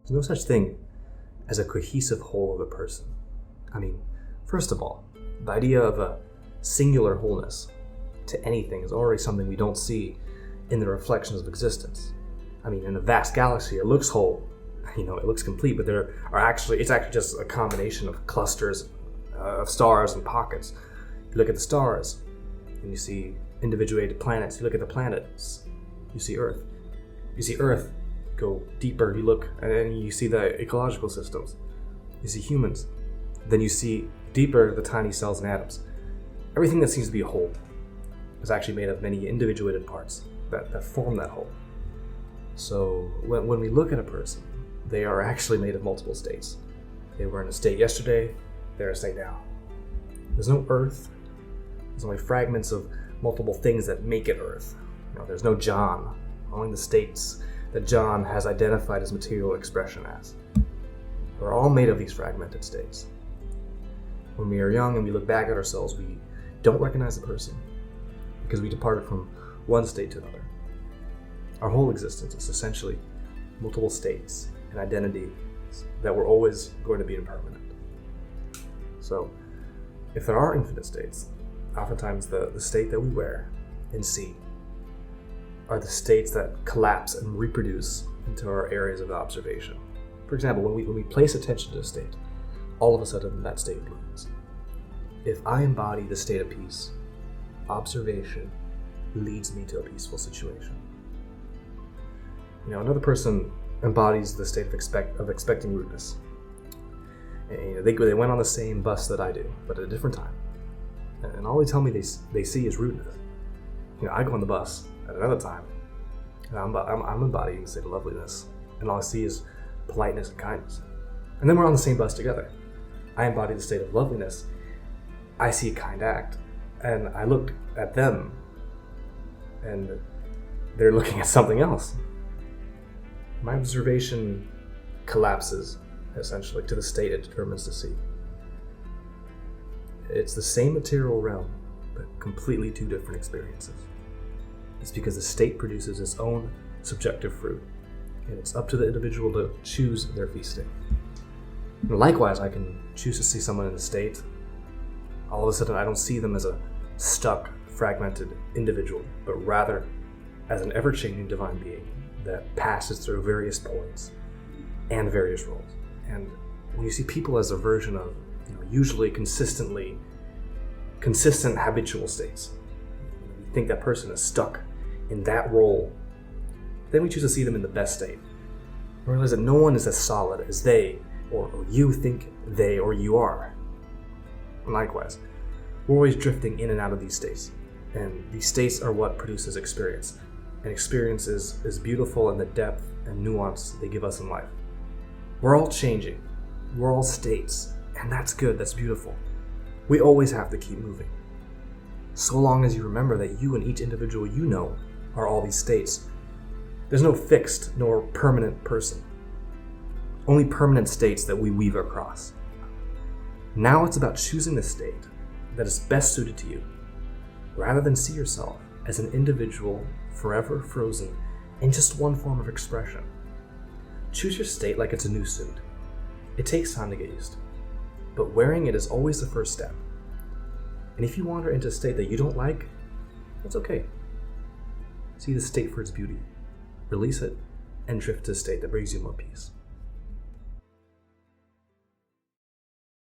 There's no such thing as a cohesive whole of a person. I mean, first of all, the idea of a singular wholeness to anything is already something we don't see in the reflections of existence. I mean, in a vast galaxy, it looks whole, it looks complete, but it's actually just a combination of clusters of stars and pockets. You look at the stars, and you see individuated planets. You look at the planets, you see Earth. You see Earth go deeper, you look, and then you see the ecological systems. You see humans. Then you see deeper the tiny cells and atoms. Everything that seems to be a whole is actually made of many individuated parts that form that whole. So when we look at a person, they are actually made of multiple states. They were in a state yesterday, they're in a state now. There's no Earth. There's only fragments of multiple things that make it Earth. There's no John, only the states that John has identified his material expression as. We're all made of these fragmented states. When we are young and we look back at ourselves, we don't recognize the person because we departed from one state to another. Our whole existence is essentially multiple states and identities that were always going to be impermanent. So, if there are infinite states, oftentimes the state that we wear and see are the states that collapse and reproduce into our areas of observation. For example, when we place attention to a state, all of a sudden that state blooms. If I embody the state of peace, observation leads me to a peaceful situation. Another person embodies the state of expecting rudeness. And they went on the same bus that I do, but at a different time. And all they tell me they see is rudeness. I go on the bus at another time, and I'm embodying the state of loveliness, and all I see is politeness and kindness. And then we're on the same bus together. I embody the state of loveliness. I see a kind act, and I look at them, and they're looking at something else. My observation collapses, essentially, to the state it determines to see. It's the same material realm, but completely two different experiences. It's because the state produces its own subjective fruit, and it's up to the individual to choose their feasting. And likewise, I can choose to see someone in a state. All of a sudden, I don't see them as a stuck, fragmented individual, but rather as an ever-changing divine being that passes through various points and various roles. And when you see people as a version of usually consistent habitual states, you think that person is stuck in that role, then we choose to see them in the best state. We realize that no one is as solid as they or you think they or you are. And likewise, we're always drifting in and out of these states, and these states are what produces experience. And experience is beautiful in the depth and nuance they give us in life. We're all changing. We're all states, and that's good, that's beautiful. We always have to keep moving. So long as you remember that you and each individual are all these states. There's no fixed nor permanent person. Only permanent states that we weave across. Now it's about choosing the state that is best suited to you, rather than see yourself as an individual forever frozen in just one form of expression. Choose your state like it's a new suit. It takes time to get used to, but wearing it is always the first step. And if you wander into a state that you don't like, that's okay. See the state for its beauty, release it, and drift to a state that brings you more peace.